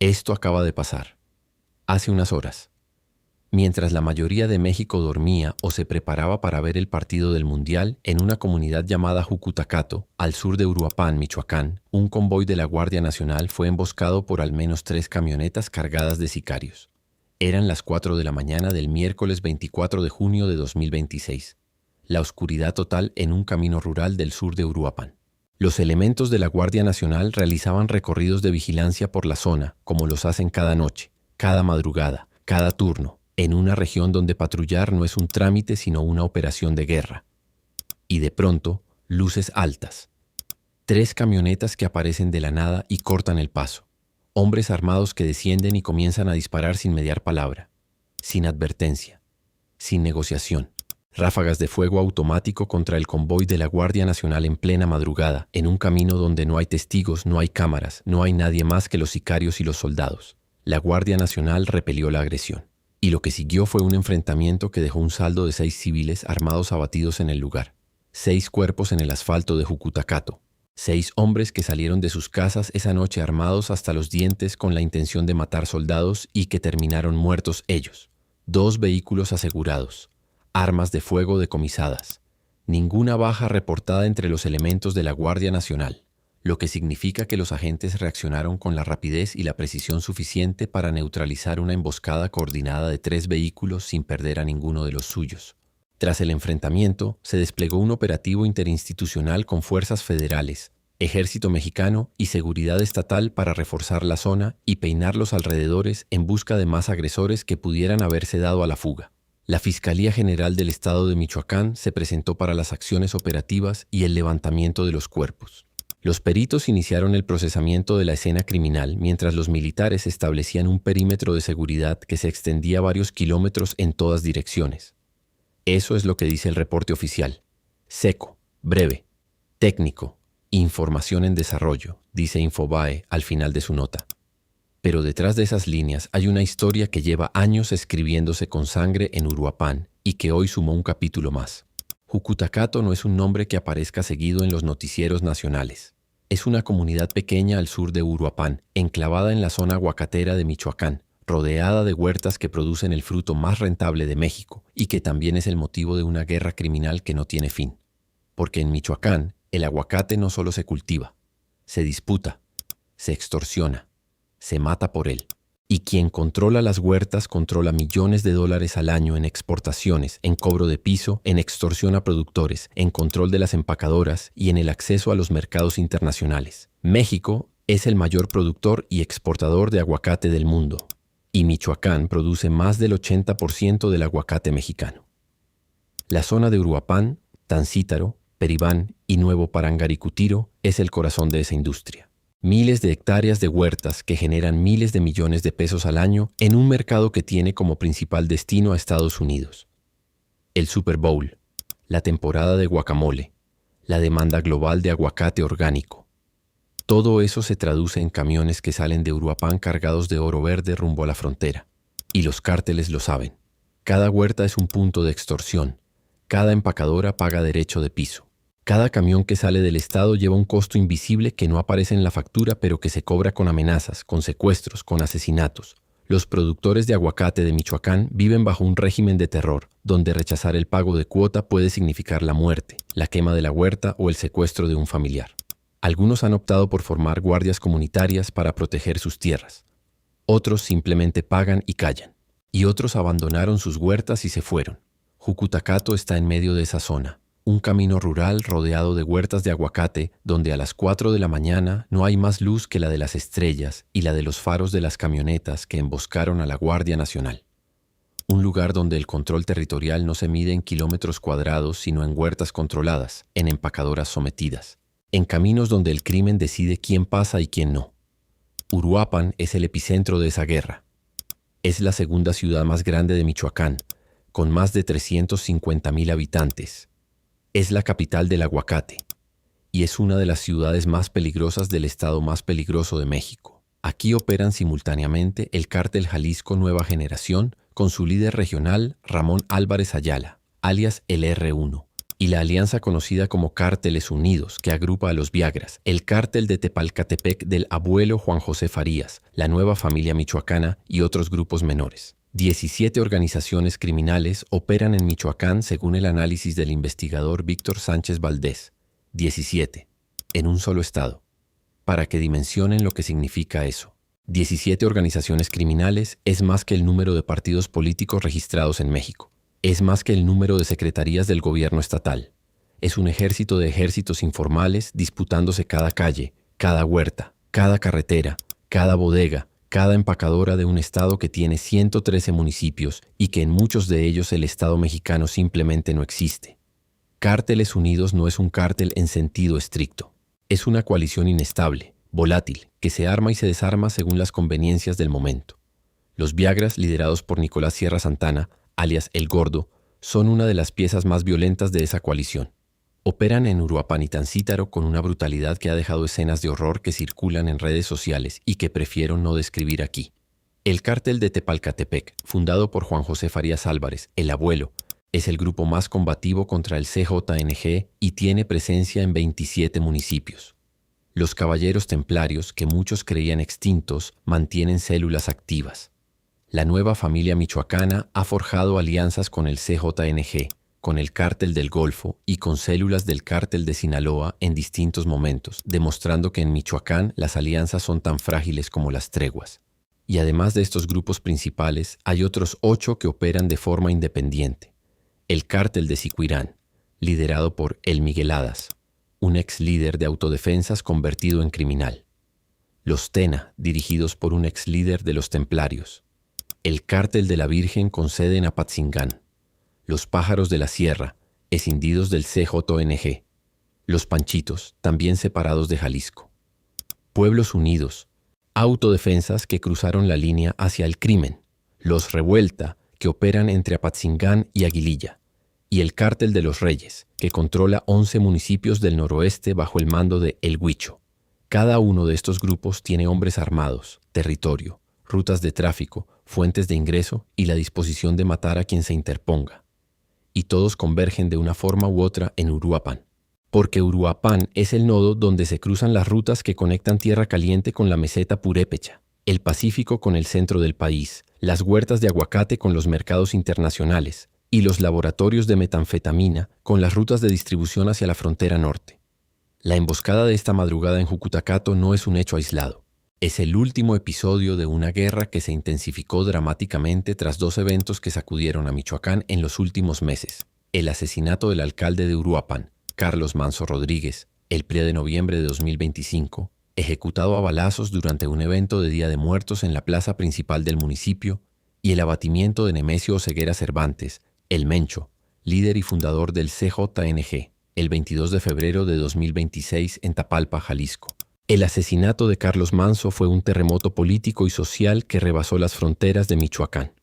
Esto acaba de pasar, hace unas horas. Mientras la mayoría de México dormía o se preparaba para ver el partido del Mundial, en una comunidad llamada Jucutacato, al sur de Uruapan, Michoacán, un convoy de la Guardia Nacional fue emboscado por al menos 3 camionetas cargadas de sicarios. Eran las 4 de la mañana del miércoles 24 de junio de 2026. La oscuridad total en un camino rural del sur de Uruapan. Los elementos de la Guardia Nacional realizaban recorridos de vigilancia por la zona, como los hacen cada noche, cada madrugada, cada turno, en una región donde patrullar no es un trámite sino una operación de guerra. Y de pronto, luces altas. 3 camionetas que aparecen de la nada y cortan el paso. Hombres armados que descienden y comienzan a disparar sin mediar palabra, sin advertencia, sin negociación. Ráfagas de fuego automático contra el convoy de la Guardia Nacional en plena madrugada, en un camino donde no hay testigos, no hay cámaras, no hay nadie más que los sicarios y los soldados. La Guardia Nacional repelió la agresión. Y lo que siguió fue un enfrentamiento que dejó un saldo de 6 civiles armados abatidos en el lugar. 6 cuerpos en el asfalto de Jucutacato. 6 hombres que salieron de sus casas esa noche armados hasta los dientes con la intención de matar soldados y que terminaron muertos ellos. 2 vehículos asegurados. Armas de fuego decomisadas. Ninguna baja reportada entre los elementos de la Guardia Nacional, lo que significa que los agentes reaccionaron con la rapidez y la precisión suficiente para neutralizar una emboscada coordinada de 3 vehículos sin perder a ninguno de los suyos. Tras el enfrentamiento, se desplegó un operativo interinstitucional con fuerzas federales, ejército mexicano y seguridad estatal para reforzar la zona y peinar los alrededores en busca de más agresores que pudieran haberse dado a la fuga. La Fiscalía General del Estado de Michoacán se presentó para las acciones operativas y el levantamiento de los cuerpos. Los peritos iniciaron el procesamiento de la escena criminal mientras los militares establecían un perímetro de seguridad que se extendía varios kilómetros en todas direcciones. Eso es lo que dice el reporte oficial. Seco, breve, técnico, información en desarrollo, dice Infobae al final de su nota. Pero detrás de esas líneas hay una historia que lleva años escribiéndose con sangre en Uruapan y que hoy sumó un capítulo más. Jucutacato no es un nombre que aparezca seguido en los noticieros nacionales. Es una comunidad pequeña al sur de Uruapan, enclavada en la zona aguacatera de Michoacán, rodeada de huertas que producen el fruto más rentable de México y que también es el motivo de una guerra criminal que no tiene fin. Porque en Michoacán, el aguacate no solo se cultiva, se disputa, se extorsiona, se mata por él. Y quien controla las huertas controla millones de dólares al año en exportaciones, en cobro de piso, en extorsión a productores, en control de las empacadoras y en el acceso a los mercados internacionales. México es el mayor productor y exportador de aguacate del mundo. Y Michoacán produce más del 80% del aguacate mexicano. La zona de Uruapan, Tancítaro, Peribán y Nuevo Parangaricutiro es el corazón de esa industria. Miles de hectáreas de huertas que generan miles de millones de pesos al año en un mercado que tiene como principal destino a Estados Unidos. El Super Bowl, la temporada de guacamole, la demanda global de aguacate orgánico. Todo eso se traduce en camiones que salen de Uruapan cargados de oro verde rumbo a la frontera. Y los cárteles lo saben. Cada huerta es un punto de extorsión. Cada empacadora paga derecho de piso. Cada camión que sale del estado lleva un costo invisible que no aparece en la factura, pero que se cobra con amenazas, con secuestros, con asesinatos. Los productores de aguacate de Michoacán viven bajo un régimen de terror, donde rechazar el pago de cuota puede significar la muerte, la quema de la huerta o el secuestro de un familiar. Algunos han optado por formar guardias comunitarias para proteger sus tierras. Otros simplemente pagan y callan. Y otros abandonaron sus huertas y se fueron. Jucutacato está en medio de esa zona. Un camino rural rodeado de huertas de aguacate donde a las 4 de la mañana no hay más luz que la de las estrellas y la de los faros de las camionetas que emboscaron a la Guardia Nacional. Un lugar donde el control territorial no se mide en kilómetros cuadrados sino en huertas controladas, en empacadoras sometidas, en caminos donde el crimen decide quién pasa y quién no. Uruapan es el epicentro de esa guerra. Es la segunda ciudad más grande de Michoacán, con más de 350,000 habitantes. Es la capital del aguacate y es una de las ciudades más peligrosas del estado más peligroso de México. Aquí operan simultáneamente el cártel Jalisco Nueva Generación con su líder regional Ramón Álvarez Ayala, alias el R1, y la alianza conocida como Cárteles Unidos, que agrupa a los Viagras, el cártel de Tepalcatepec del abuelo Juan José Farías, la Nueva Familia Michoacana y otros grupos menores. 17 organizaciones criminales operan en Michoacán según el análisis del investigador Víctor Sánchez Valdés. 17. En un solo estado. Para que dimensionen lo que significa eso. 17 organizaciones criminales es más que el número de partidos políticos registrados en México. Es más que el número de secretarías del gobierno estatal. Es un ejército de ejércitos informales disputándose cada calle, cada huerta, cada carretera, cada bodega, cada empacadora de un estado que tiene 113 municipios y que en muchos de ellos el Estado mexicano simplemente no existe. Cárteles Unidos no es un cártel en sentido estricto. Es una coalición inestable, volátil, que se arma y se desarma según las conveniencias del momento. Los Viagras, liderados por Nicolás Sierra Santana, alias El Gordo, son una de las piezas más violentas de esa coalición. Operan en Uruapan y Tancítaro con una brutalidad que ha dejado escenas de horror que circulan en redes sociales y que prefiero no describir aquí. El cártel de Tepalcatepec, fundado por Juan José Farías Álvarez, el abuelo, es el grupo más combativo contra el CJNG y tiene presencia en 27 municipios. Los caballeros templarios, que muchos creían extintos, mantienen células activas. La Nueva Familia Michoacana ha forjado alianzas con el CJNG, con el Cártel del Golfo y con células del Cártel de Sinaloa en distintos momentos, demostrando que en Michoacán las alianzas son tan frágiles como las treguas. Y además de estos grupos principales, hay otros 8 que operan de forma independiente. El Cártel de Sicuirán, liderado por El Migueladas, un ex líder de autodefensas convertido en criminal. Los Tena, dirigidos por un ex líder de los Templarios. El Cártel de la Virgen con sede en Apatzingán. Los Pájaros de la Sierra, escindidos del CJNG. Los Panchitos, también separados de Jalisco. Pueblos Unidos, autodefensas que cruzaron la línea hacia el crimen. Los Revuelta, que operan entre Apatzingán y Aguililla. Y el Cártel de los Reyes, que controla 11 municipios del noroeste bajo el mando de El Huicho. Cada uno de estos grupos tiene hombres armados, territorio, rutas de tráfico, fuentes de ingreso y la disposición de matar a quien se interponga. Y todos convergen de una forma u otra en Uruapan. Porque Uruapan es el nodo donde se cruzan las rutas que conectan Tierra Caliente con la meseta purépecha, el Pacífico con el centro del país, las huertas de aguacate con los mercados internacionales y los laboratorios de metanfetamina con las rutas de distribución hacia la frontera norte. La emboscada de esta madrugada en Jucutacato no es un hecho aislado. Es el último episodio de una guerra que se intensificó dramáticamente tras 2 eventos que sacudieron a Michoacán en los últimos meses. El asesinato del alcalde de Uruapan, Carlos Manso Rodríguez, el 1 de noviembre de 2025, ejecutado a balazos durante un evento de Día de Muertos en la plaza principal del municipio, y el abatimiento de Nemesio Oseguera Cervantes, el Mencho, líder y fundador del CJNG, el 22 de febrero de 2026 en Tapalpa, Jalisco. El asesinato de Carlos Manso fue un terremoto político y social que rebasó las fronteras de Michoacán.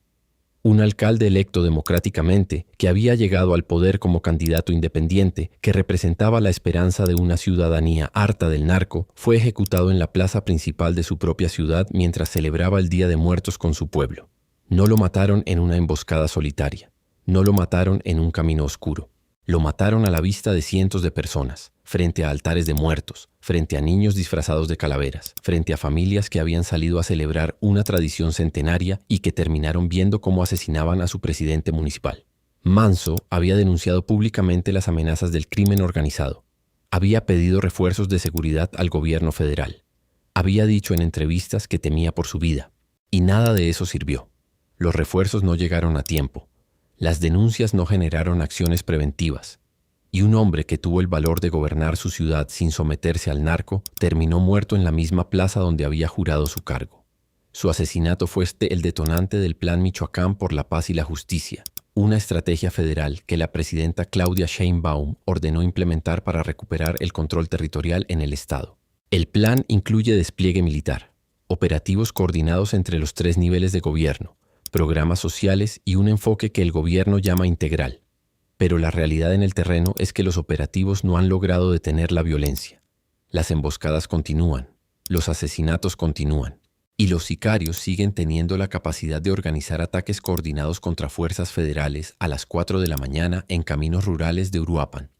Un alcalde electo democráticamente, que había llegado al poder como candidato independiente, que representaba la esperanza de una ciudadanía harta del narco, fue ejecutado en la plaza principal de su propia ciudad mientras celebraba el Día de Muertos con su pueblo. No lo mataron en una emboscada solitaria. No lo mataron en un camino oscuro. Lo mataron a la vista de cientos de personas, frente a altares de muertos, frente a niños disfrazados de calaveras, frente a familias que habían salido a celebrar una tradición centenaria y que terminaron viendo cómo asesinaban a su presidente municipal. Manso había denunciado públicamente las amenazas del crimen organizado. Había pedido refuerzos de seguridad al gobierno federal. Había dicho en entrevistas que temía por su vida. Y nada de eso sirvió. Los refuerzos no llegaron a tiempo. Las denuncias no generaron acciones preventivas. Y un hombre que tuvo el valor de gobernar su ciudad sin someterse al narco terminó muerto en la misma plaza donde había jurado su cargo. Su asesinato fue el detonante del Plan Michoacán por la Paz y la Justicia, una estrategia federal que la presidenta Claudia Sheinbaum ordenó implementar para recuperar el control territorial en el estado. El plan incluye despliegue militar, operativos coordinados entre los 3 niveles de gobierno, programas sociales y un enfoque que el gobierno llama integral. Pero la realidad en el terreno es que los operativos no han logrado detener la violencia. Las emboscadas continúan, los asesinatos continúan, y los sicarios siguen teniendo la capacidad de organizar ataques coordinados contra fuerzas federales a las 4 de la mañana en caminos rurales de Uruapan.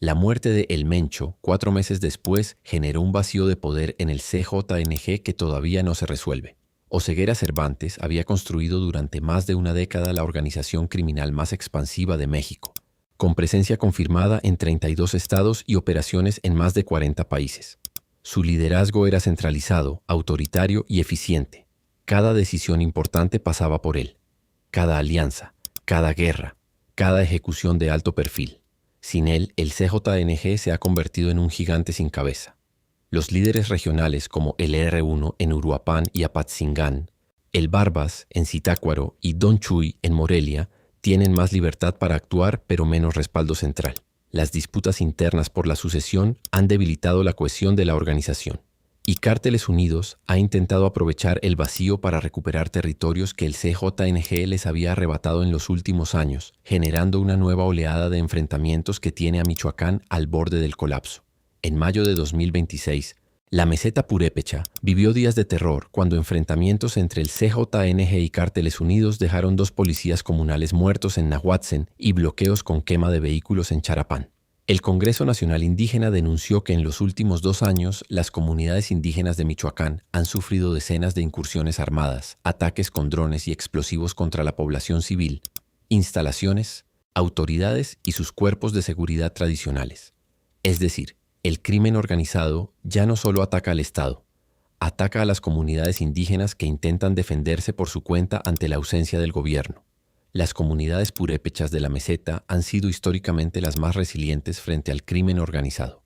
La muerte de El Mencho, 4 meses después, generó un vacío de poder en el CJNG que todavía no se resuelve. Oseguera Cervantes había construido durante más de una década la organización criminal más expansiva de México, con presencia confirmada en 32 estados y operaciones en más de 40 países. Su liderazgo era centralizado, autoritario y eficiente. Cada decisión importante pasaba por él. Cada alianza, cada guerra, cada ejecución de alto perfil. Sin él, el CJNG se ha convertido en un gigante sin cabeza. Los líderes regionales como el R1 en Uruapan y Apatzingán, el Barbas en Zitácuaro y Don Chuy en Morelia tienen más libertad para actuar pero menos respaldo central. Las disputas internas por la sucesión han debilitado la cohesión de la organización. Y Cárteles Unidos ha intentado aprovechar el vacío para recuperar territorios que el CJNG les había arrebatado en los últimos años, generando una nueva oleada de enfrentamientos que tiene a Michoacán al borde del colapso. En mayo de 2026, la meseta purépecha vivió días de terror cuando enfrentamientos entre el CJNG y Cárteles Unidos dejaron 2 policías comunales muertos en Nahuatzen y bloqueos con quema de vehículos en Charapán. El Congreso Nacional Indígena denunció que en los últimos 2 años las comunidades indígenas de Michoacán han sufrido decenas de incursiones armadas, ataques con drones y explosivos contra la población civil, instalaciones, autoridades y sus cuerpos de seguridad tradicionales. Es decir, el crimen organizado ya no solo ataca al Estado, ataca a las comunidades indígenas que intentan defenderse por su cuenta ante la ausencia del gobierno. Las comunidades purépechas de la meseta han sido históricamente las más resilientes frente al crimen organizado.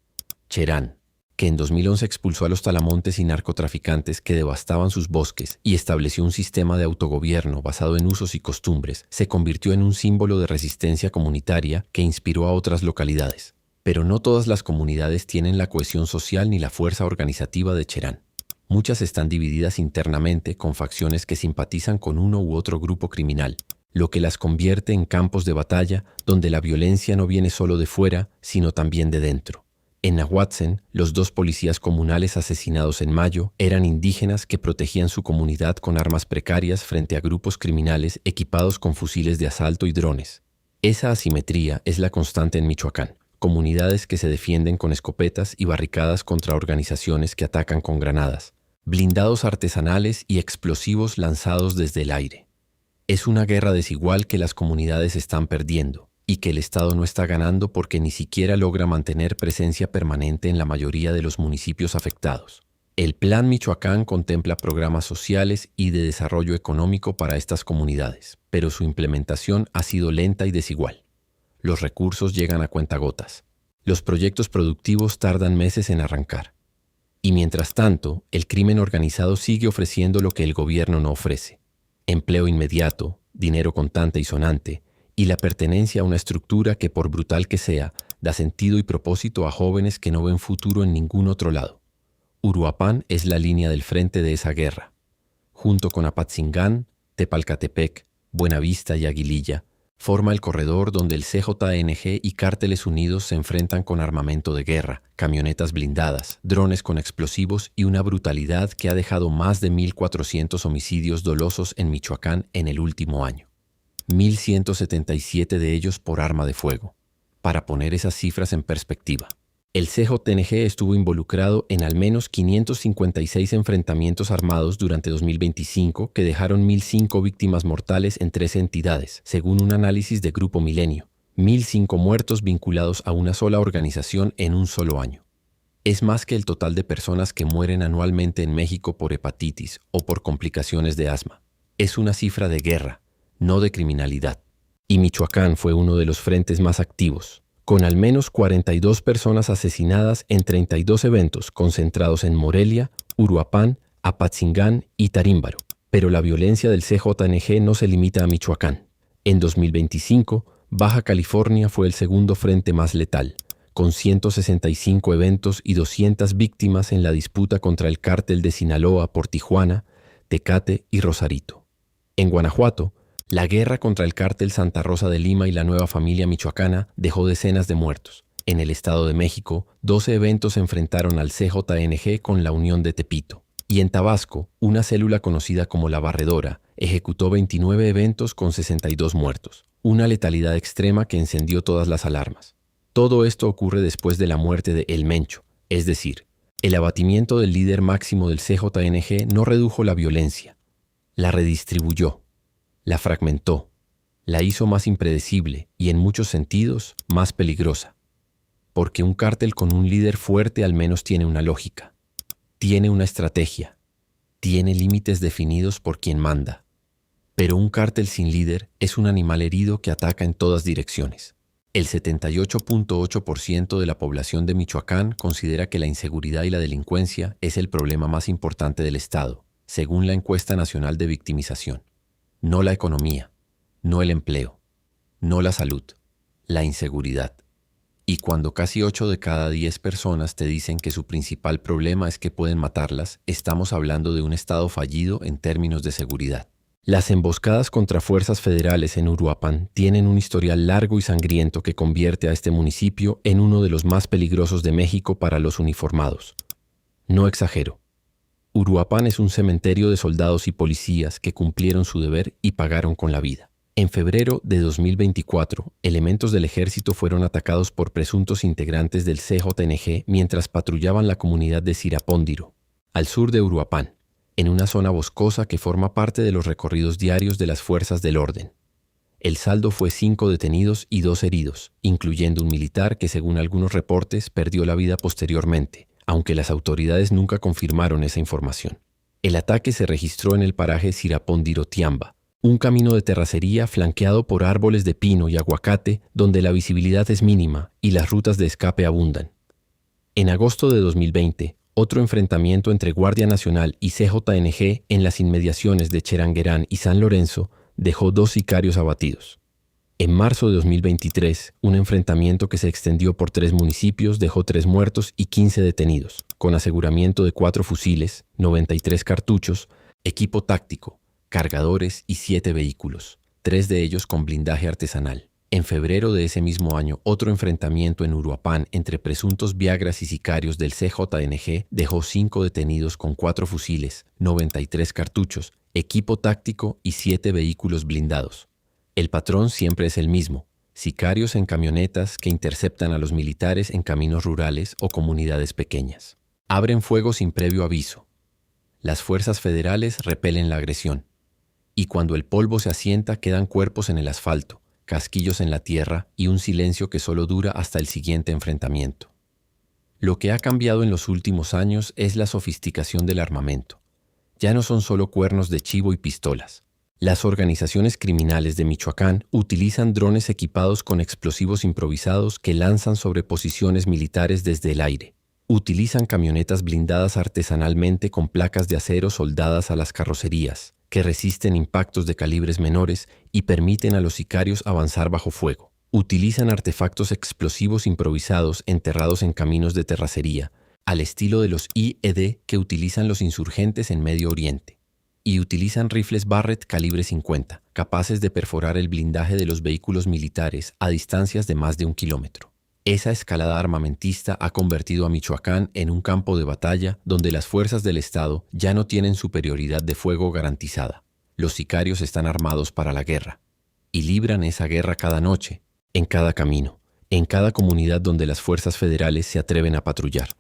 Cherán, que en 2011 expulsó a los talamontes y narcotraficantes que devastaban sus bosques y estableció un sistema de autogobierno basado en usos y costumbres, se convirtió en un símbolo de resistencia comunitaria que inspiró a otras localidades. Pero no todas las comunidades tienen la cohesión social ni la fuerza organizativa de Cherán. Muchas están divididas internamente con facciones que simpatizan con uno u otro grupo criminal, lo que las convierte en campos de batalla donde la violencia no viene solo de fuera, sino también de dentro. En Nahuatzen, los 2 policías comunales asesinados en mayo eran indígenas que protegían su comunidad con armas precarias frente a grupos criminales equipados con fusiles de asalto y drones. Esa asimetría es la constante en Michoacán. Comunidades que se defienden con escopetas y barricadas contra organizaciones que atacan con granadas, blindados artesanales y explosivos lanzados desde el aire. Es una guerra desigual que las comunidades están perdiendo y que el Estado no está ganando porque ni siquiera logra mantener presencia permanente en la mayoría de los municipios afectados. El Plan Michoacán contempla programas sociales y de desarrollo económico para estas comunidades, pero su implementación ha sido lenta y desigual. Los recursos llegan a cuentagotas. Los proyectos productivos tardan meses en arrancar. Y mientras tanto, el crimen organizado sigue ofreciendo lo que el gobierno no ofrece: empleo inmediato, dinero contante y sonante, y la pertenencia a una estructura que, por brutal que sea, da sentido y propósito a jóvenes que no ven futuro en ningún otro lado. Uruapan es la línea del frente de esa guerra. Junto con Apatzingán, Tepalcatepec, Buenavista y Aguililla, forma el corredor donde el CJNG y Cárteles Unidos se enfrentan con armamento de guerra, camionetas blindadas, drones con explosivos y una brutalidad que ha dejado más de 1.400 homicidios dolosos en Michoacán en el último año. 1.177 de ellos por arma de fuego. Para poner esas cifras en perspectiva, el CJNG estuvo involucrado en al menos 556 enfrentamientos armados durante 2025 que dejaron 1.005 víctimas mortales en 13 entidades, según un análisis de Grupo Milenio. 1.005 muertos vinculados a una sola organización en un solo año. Es más que el total de personas que mueren anualmente en México por hepatitis o por complicaciones de asma. Es una cifra de guerra, no de criminalidad. Y Michoacán fue uno de los frentes más activos, con al menos 42 personas asesinadas en 32 eventos concentrados en Morelia, Uruapan, Apatzingán y Tarímbaro. Pero la violencia del CJNG no se limita a Michoacán. En 2025, Baja California fue el segundo frente más letal, con 165 eventos y 200 víctimas en la disputa contra el cártel de Sinaloa por Tijuana, Tecate y Rosarito. En Guanajuato, la guerra contra el cártel Santa Rosa de Lima y la Nueva Familia Michoacana dejó decenas de muertos. En el Estado de México, 12 eventos enfrentaron al CJNG con la Unión de Tepito. Y en Tabasco, una célula conocida como La Barredora ejecutó 29 eventos con 62 muertos. Una letalidad extrema que encendió todas las alarmas. Todo esto ocurre después de la muerte de El Mencho, es decir, el abatimiento del líder máximo del CJNG no redujo la violencia, la redistribuyó, la fragmentó, la hizo más impredecible y en muchos sentidos más peligrosa. Porque un cártel con un líder fuerte al menos tiene una lógica, tiene una estrategia, tiene límites definidos por quien manda. Pero un cártel sin líder es un animal herido que ataca en todas direcciones. El 78.8% de la población de Michoacán considera que la inseguridad y la delincuencia es el problema más importante del Estado, según la encuesta nacional de victimización. No la economía, no el empleo, no la salud, la inseguridad. Y cuando casi 8 de cada 10 personas te dicen que su principal problema es que pueden matarlas, estamos hablando de un Estado fallido en términos de seguridad. Las emboscadas contra fuerzas federales en Uruapan tienen un historial largo y sangriento que convierte a este municipio en uno de los más peligrosos de México para los uniformados. No exagero. Uruapan es un cementerio de soldados y policías que cumplieron su deber y pagaron con la vida. En febrero de 2024, elementos del ejército fueron atacados por presuntos integrantes del CJNG mientras patrullaban la comunidad de Sirapóndiro, al sur de Uruapan, en una zona boscosa que forma parte de los recorridos diarios de las fuerzas del orden. El saldo fue 5 detenidos y 2 heridos, incluyendo un militar que, según algunos reportes, perdió la vida posteriormente, aunque las autoridades nunca confirmaron esa información. El ataque se registró en el paraje Sirapóndiro-Tiamba, un camino de terracería flanqueado por árboles de pino y aguacate donde la visibilidad es mínima y las rutas de escape abundan. En agosto de 2020, otro enfrentamiento entre Guardia Nacional y CJNG en las inmediaciones de Cheranguerán y San Lorenzo dejó 2 sicarios abatidos. En marzo de 2023, un enfrentamiento que se extendió por 3 municipios dejó 3 muertos y 15 detenidos, con aseguramiento de 4 fusiles, 93 cartuchos, equipo táctico, cargadores y 7 vehículos, 3 de ellos con blindaje artesanal. En febrero de ese mismo año, otro enfrentamiento en Uruapan entre presuntos viagras y sicarios del CJNG dejó 5 detenidos con 4 fusiles, 93 cartuchos, equipo táctico y 7 vehículos blindados. El patrón siempre es el mismo: sicarios en camionetas que interceptan a los militares en caminos rurales o comunidades pequeñas. Abren fuego sin previo aviso. Las fuerzas federales repelen la agresión. Y cuando el polvo se asienta, quedan cuerpos en el asfalto, casquillos en la tierra y un silencio que solo dura hasta el siguiente enfrentamiento. Lo que ha cambiado en los últimos años es la sofisticación del armamento. Ya no son solo cuernos de chivo y pistolas. Las organizaciones criminales de Michoacán utilizan drones equipados con explosivos improvisados que lanzan sobre posiciones militares desde el aire. Utilizan camionetas blindadas artesanalmente con placas de acero soldadas a las carrocerías, que resisten impactos de calibres menores y permiten a los sicarios avanzar bajo fuego. Utilizan artefactos explosivos improvisados enterrados en caminos de terracería, al estilo de los IED que utilizan los insurgentes en Medio Oriente. Y utilizan rifles Barrett calibre 50, capaces de perforar el blindaje de los vehículos militares a distancias de más de 1 kilómetro. Esa escalada armamentista ha convertido a Michoacán en un campo de batalla donde las fuerzas del Estado ya no tienen superioridad de fuego garantizada. Los sicarios están armados para la guerra y libran esa guerra cada noche, en cada camino, en cada comunidad donde las fuerzas federales se atreven a patrullar.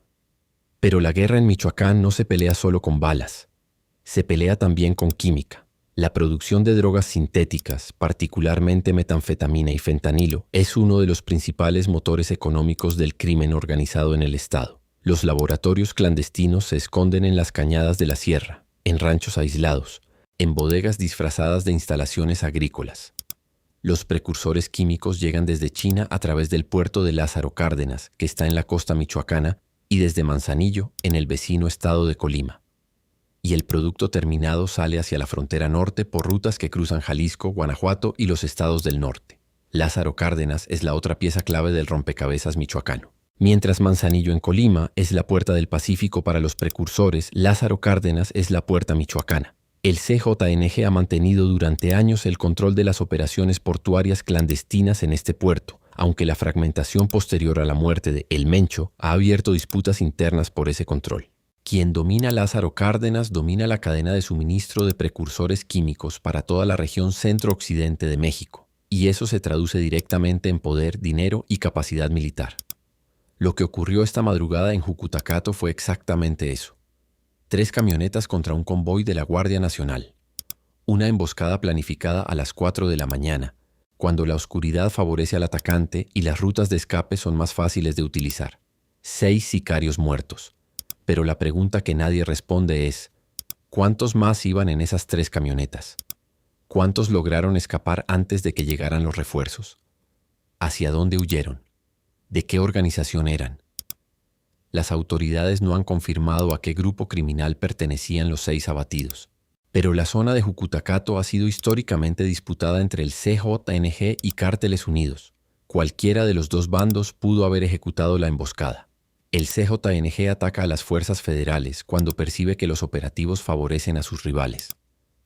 Pero la guerra en Michoacán no se pelea solo con balas, se pelea también con química. La producción de drogas sintéticas, particularmente metanfetamina y fentanilo, es uno de los principales motores económicos del crimen organizado en el Estado. Los laboratorios clandestinos se esconden en las cañadas de la sierra, en ranchos aislados, en bodegas disfrazadas de instalaciones agrícolas. Los precursores químicos llegan desde China a través del puerto de Lázaro Cárdenas, que está en la costa michoacana, y desde Manzanillo, en el vecino estado de Colima. Y el producto terminado sale hacia la frontera norte por rutas que cruzan Jalisco, Guanajuato y los estados del norte. Lázaro Cárdenas es la otra pieza clave del rompecabezas michoacano. Mientras Manzanillo en Colima es la puerta del Pacífico para los precursores, Lázaro Cárdenas es la puerta michoacana. El CJNG ha mantenido durante años el control de las operaciones portuarias clandestinas en este puerto, aunque la fragmentación posterior a la muerte de El Mencho ha abierto disputas internas por ese control. Quien domina Lázaro Cárdenas domina la cadena de suministro de precursores químicos para toda la región centro-occidente de México. y eso se traduce directamente en poder, dinero y capacidad militar. Lo que ocurrió esta madrugada en Jucutacato fue exactamente eso. 3 camionetas contra un convoy de la Guardia Nacional. Una emboscada planificada a las 4 de la mañana, cuando la oscuridad favorece al atacante y las rutas de escape son más fáciles de utilizar. 6 sicarios muertos. Pero la pregunta que nadie responde es, ¿cuántos más iban en esas 3 camionetas? ¿Cuántos lograron escapar antes de que llegaran los refuerzos? ¿Hacia dónde huyeron? ¿De qué organización eran? Las autoridades no han confirmado a qué grupo criminal pertenecían los 6 abatidos. Pero la zona de Jucutacato ha sido históricamente disputada entre el CJNG y Cárteles Unidos. Cualquiera de los 2 bandos pudo haber ejecutado la emboscada. El CJNG ataca a las fuerzas federales cuando percibe que los operativos favorecen a sus rivales.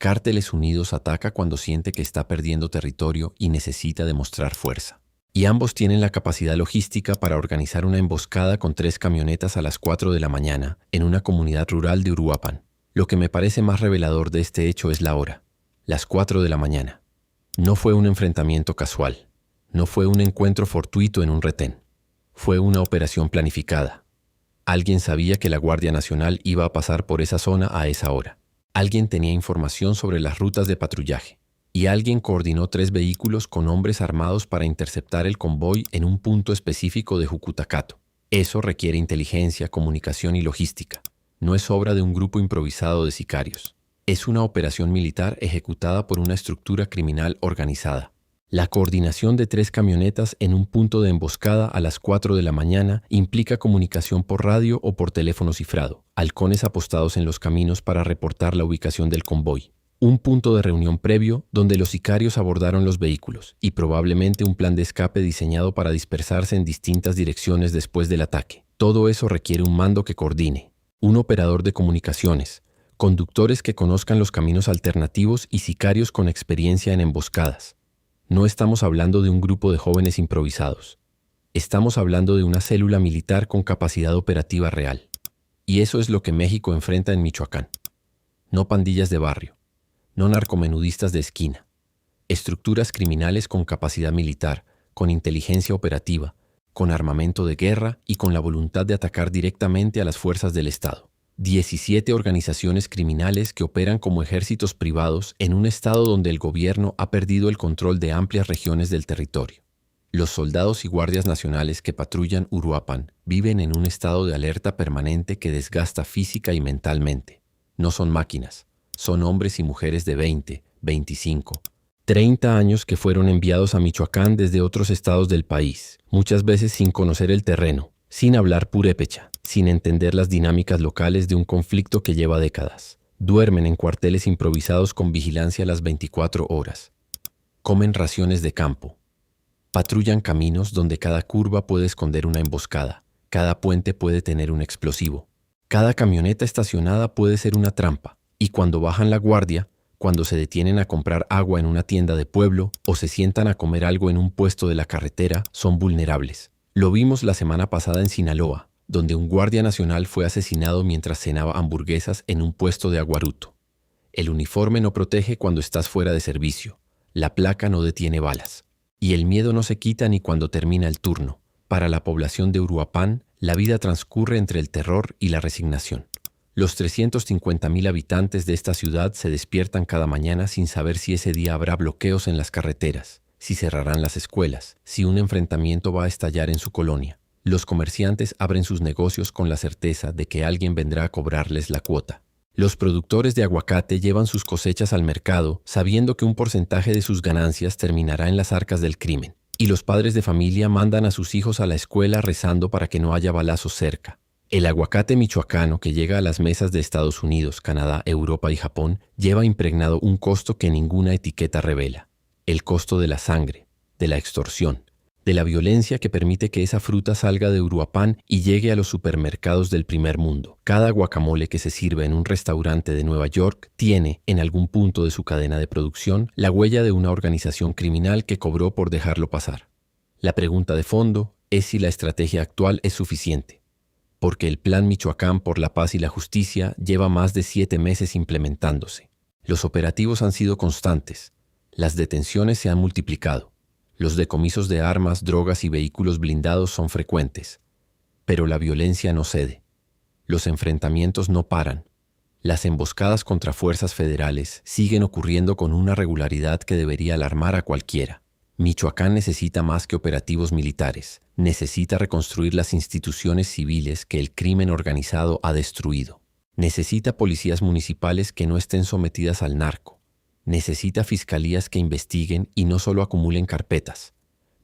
Cárteles Unidos ataca cuando siente que está perdiendo territorio y necesita demostrar fuerza. Y ambos tienen la capacidad logística para organizar una emboscada con 3 camionetas a las 4 de la mañana en una comunidad rural de Uruapan. Lo que me parece más revelador de este hecho es la hora, las 4 de la mañana. No fue un enfrentamiento casual, no fue un encuentro fortuito en un retén, fue una operación planificada. Alguien sabía que la Guardia Nacional iba a pasar por esa zona a esa hora. Alguien tenía información sobre las rutas de patrullaje. Y alguien coordinó 3 vehículos con hombres armados para interceptar el convoy en un punto específico de Jucutacato. Eso requiere inteligencia, comunicación y logística. No es obra de un grupo improvisado de sicarios. Es una operación militar ejecutada por una estructura criminal organizada. La coordinación de 3 camionetas en un punto de emboscada a las 4 de la mañana implica comunicación por radio o por teléfono cifrado, halcones apostados en los caminos para reportar la ubicación del convoy, un punto de reunión previo donde los sicarios abordaron los vehículos y probablemente un plan de escape diseñado para dispersarse en distintas direcciones después del ataque. Todo eso requiere un mando que coordine, un operador de comunicaciones, conductores que conozcan los caminos alternativos y sicarios con experiencia en emboscadas. No estamos hablando de un grupo de jóvenes improvisados. Estamos hablando de una célula militar con capacidad operativa real. Y eso es lo que México enfrenta en Michoacán. No pandillas de barrio, no narcomenudistas de esquina. Estructuras criminales con capacidad militar, con inteligencia operativa, con armamento de guerra y con la voluntad de atacar directamente a las fuerzas del Estado. 17 organizaciones criminales que operan como ejércitos privados en un estado donde el gobierno ha perdido el control de amplias regiones del territorio. Los soldados y guardias nacionales que patrullan Uruapan viven en un estado de alerta permanente que desgasta física y mentalmente. No son máquinas, son hombres y mujeres de 20, 25, 30 años que fueron enviados a Michoacán desde otros estados del país, muchas veces sin conocer el terreno, sin hablar purépecha, sin entender las dinámicas locales de un conflicto que lleva décadas. Duermen en cuarteles improvisados con vigilancia a las 24 horas. Comen raciones de campo. Patrullan caminos donde cada curva puede esconder una emboscada, cada puente puede tener un explosivo. Cada camioneta estacionada puede ser una trampa, y cuando bajan la guardia, cuando se detienen a comprar agua en una tienda de pueblo o se sientan a comer algo en un puesto de la carretera, son vulnerables. Lo vimos la semana pasada en Sinaloa, donde un guardia nacional fue asesinado mientras cenaba hamburguesas en un puesto de Aguaruto. El uniforme no protege cuando estás fuera de servicio. La placa no detiene balas. Y el miedo no se quita ni cuando termina el turno. Para la población de Uruapan, la vida transcurre entre el terror y la resignación. Los 350,000 habitantes de esta ciudad se despiertan cada mañana sin saber si ese día habrá bloqueos en las carreteras, si cerrarán las escuelas, si un enfrentamiento va a estallar en su colonia. Los comerciantes abren sus negocios con la certeza de que alguien vendrá a cobrarles la cuota. Los productores de aguacate llevan sus cosechas al mercado sabiendo que un porcentaje de sus ganancias terminará en las arcas del crimen. Y los padres de familia mandan a sus hijos a la escuela rezando para que no haya balazos cerca. El aguacate michoacano que llega a las mesas de Estados Unidos, Canadá, Europa y Japón lleva impregnado un costo que ninguna etiqueta revela. El costo de la sangre, de la extorsión, de la violencia que permite que esa fruta salga de Uruapan y llegue a los supermercados del primer mundo. Cada guacamole que se sirve en un restaurante de Nueva York tiene, en algún punto de su cadena de producción, la huella de una organización criminal que cobró por dejarlo pasar. La pregunta de fondo es si la estrategia actual es suficiente, porque el Plan Michoacán por la Paz y la Justicia lleva más de 7 meses implementándose. Los operativos han sido constantes, las detenciones se han multiplicado, Los decomisos de armas, drogas y vehículos blindados son frecuentes. Pero la violencia no cede. Los enfrentamientos no paran. Las emboscadas contra fuerzas federales siguen ocurriendo con una regularidad que debería alarmar a cualquiera. Michoacán necesita más que operativos militares. Necesita reconstruir las instituciones civiles que el crimen organizado ha destruido. Necesita policías municipales que no estén sometidas al narco. Necesita fiscalías que investiguen y no solo acumulen carpetas.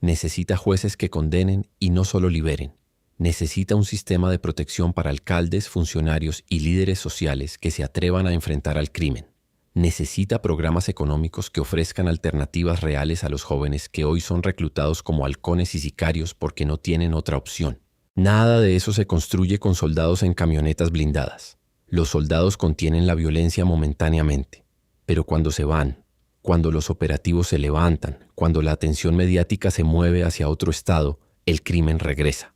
Necesita jueces que condenen y no solo liberen. Necesita un sistema de protección para alcaldes, funcionarios y líderes sociales que se atrevan a enfrentar al crimen. Necesita programas económicos que ofrezcan alternativas reales a los jóvenes que hoy son reclutados como halcones y sicarios porque no tienen otra opción. Nada de eso se construye con soldados en camionetas blindadas. Los soldados contienen la violencia momentáneamente, pero cuando se van, cuando los operativos se levantan, cuando la atención mediática se mueve hacia otro estado, el crimen regresa.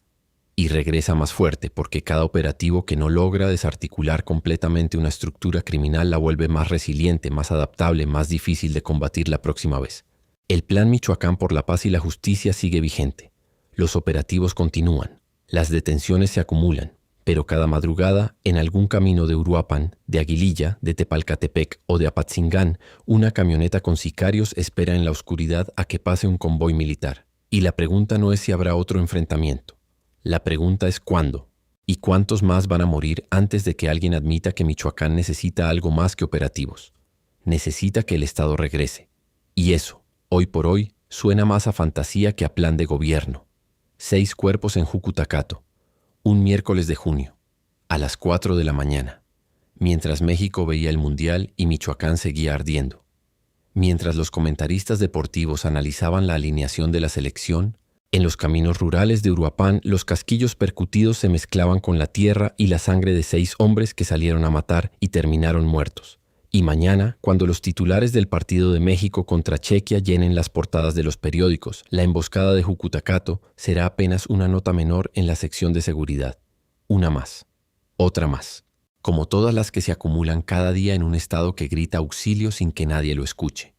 Y regresa más fuerte porque cada operativo que no logra desarticular completamente una estructura criminal la vuelve más resiliente, más adaptable, más difícil de combatir la próxima vez. El Plan Michoacán por la Paz y la Justicia sigue vigente. Los operativos continúan. Las detenciones se acumulan. Pero cada madrugada, en algún camino de Uruapan, de Aguililla, de Tepalcatepec o de Apatzingán, una camioneta con sicarios espera en la oscuridad a que pase un convoy militar. Y la pregunta no es si habrá otro enfrentamiento. La pregunta es ¿cuándo? ¿Y cuántos más van a morir antes de que alguien admita que Michoacán necesita algo más que operativos? Necesita que el Estado regrese. Y eso, hoy por hoy, suena más a fantasía que a plan de gobierno. 6 cuerpos en Jucutacato, un miércoles de junio, a las 4 de la mañana, mientras México veía el Mundial y Michoacán seguía ardiendo. Mientras los comentaristas deportivos analizaban la alineación de la selección, en los caminos rurales de Uruapan, los casquillos percutidos se mezclaban con la tierra y la sangre de 6 hombres que salieron a matar y terminaron muertos. Y mañana, cuando los titulares del partido de México contra Chequia llenen las portadas de los periódicos, la emboscada de Jucutacato será apenas una nota menor en la sección de seguridad. Una más. Otra más. Como todas las que se acumulan cada día en un estado que grita auxilio sin que nadie lo escuche.